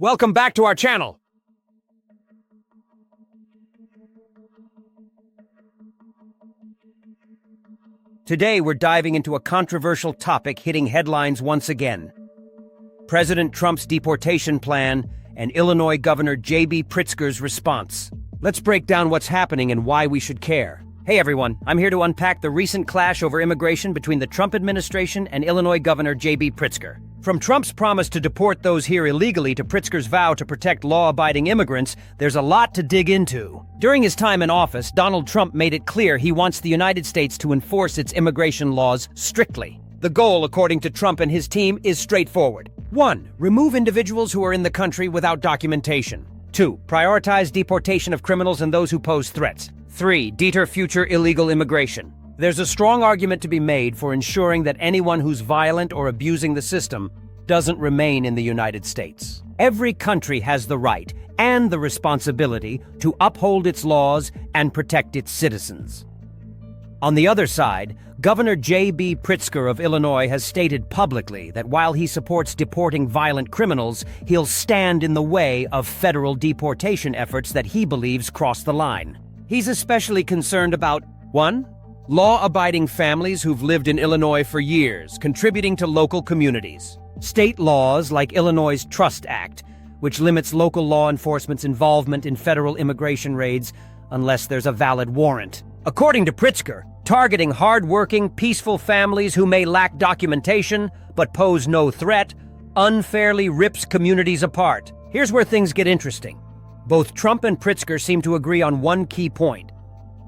Welcome back to our channel. Today we're diving into a controversial topic hitting headlines once again. President Trump's deportation plan and Illinois Governor J.B. Pritzker's response. Let's break down what's happening and why we should care. Hey everyone, I'm here to unpack the recent clash over immigration between the Trump administration and Illinois Governor J.B. Pritzker. From Trump's promise to deport those here illegally to Pritzker's vow to protect law-abiding immigrants, there's a lot to dig into. During his time in office, Donald Trump made it clear he wants the United States to enforce its immigration laws strictly. The goal, according to Trump and his team, is straightforward. 1. Remove individuals who are in the country without documentation. 2. Prioritize deportation of criminals and those who pose threats. 3. Deter future illegal immigration. There's a strong argument to be made for ensuring that anyone who's violent or abusing the system doesn't remain in the United States. Every country has the right and the responsibility to uphold its laws and protect its citizens. On the other side, Governor J.B. Pritzker of Illinois has stated publicly that while he supports deporting violent criminals, he'll stand in the way of federal deportation efforts that he believes cross the line. He's especially concerned about 1. Law-abiding families who've lived in Illinois for years, contributing to local communities. State laws like Illinois' Trust Act, which limits local law enforcement's involvement in federal immigration raids unless there's a valid warrant. According to Pritzker, targeting hard-working, peaceful families who may lack documentation but pose no threat unfairly rips communities apart. Here's where things get interesting. Both Trump and Pritzker seem to agree on one key point.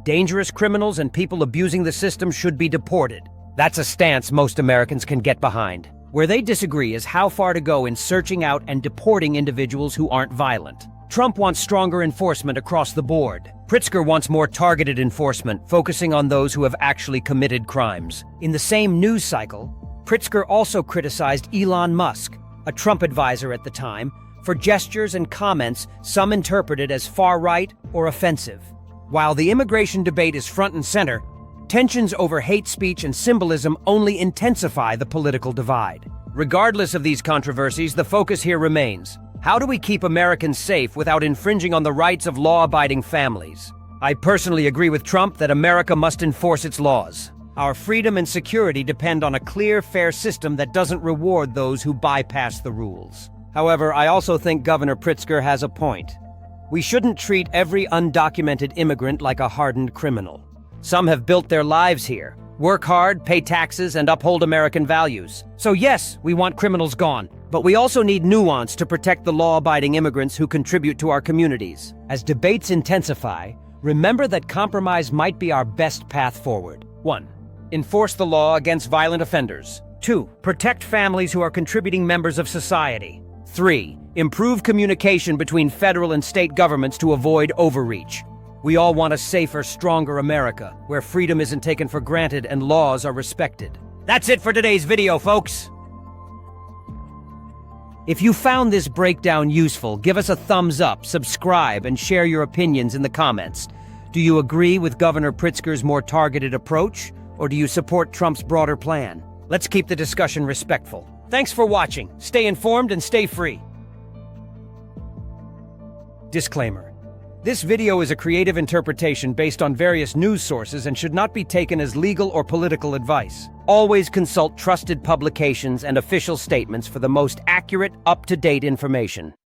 Dangerous criminals and people abusing the system should be deported. That's a stance most Americans can get behind. Where they disagree is how far to go in searching out and deporting individuals who aren't violent. Trump wants stronger enforcement across the board. Pritzker wants more targeted enforcement, focusing on those who have actually committed crimes. In the same news cycle, Pritzker also criticized Elon Musk, a Trump advisor at the time, for gestures and comments some interpreted as far-right or offensive. While the immigration debate is front and center, tensions over hate speech and symbolism only intensify the political divide. Regardless of these controversies, the focus here remains. How do we keep Americans safe without infringing on the rights of law-abiding families? I personally agree with Trump that America must enforce its laws. Our freedom and security depend on a clear, fair system that doesn't reward those who bypass the rules. However, I also think Governor Pritzker has a point. We shouldn't treat every undocumented immigrant like a hardened criminal. Some have built their lives here, work hard, pay taxes, and uphold American values. So yes, we want criminals gone, but we also need nuance to protect the law-abiding immigrants who contribute to our communities. As debates intensify, remember that compromise might be our best path forward. 1. Enforce the law against violent offenders. 2. Protect families who are contributing members of society. 3. Improve communication between federal and state governments to avoid overreach. We all want a safer, stronger America, where freedom isn't taken for granted and laws are respected. That's it for today's video, folks! If you found this breakdown useful, give us a thumbs up, subscribe, and share your opinions in the comments. Do you agree with Governor Pritzker's more targeted approach, or do you support Trump's broader plan? Let's keep the discussion respectful. Thanks for watching. Stay informed and stay free. Disclaimer. This video is a creative interpretation based on various news sources and should not be taken as legal or political advice. Always consult trusted publications and official statements for the most accurate, up-to-date information.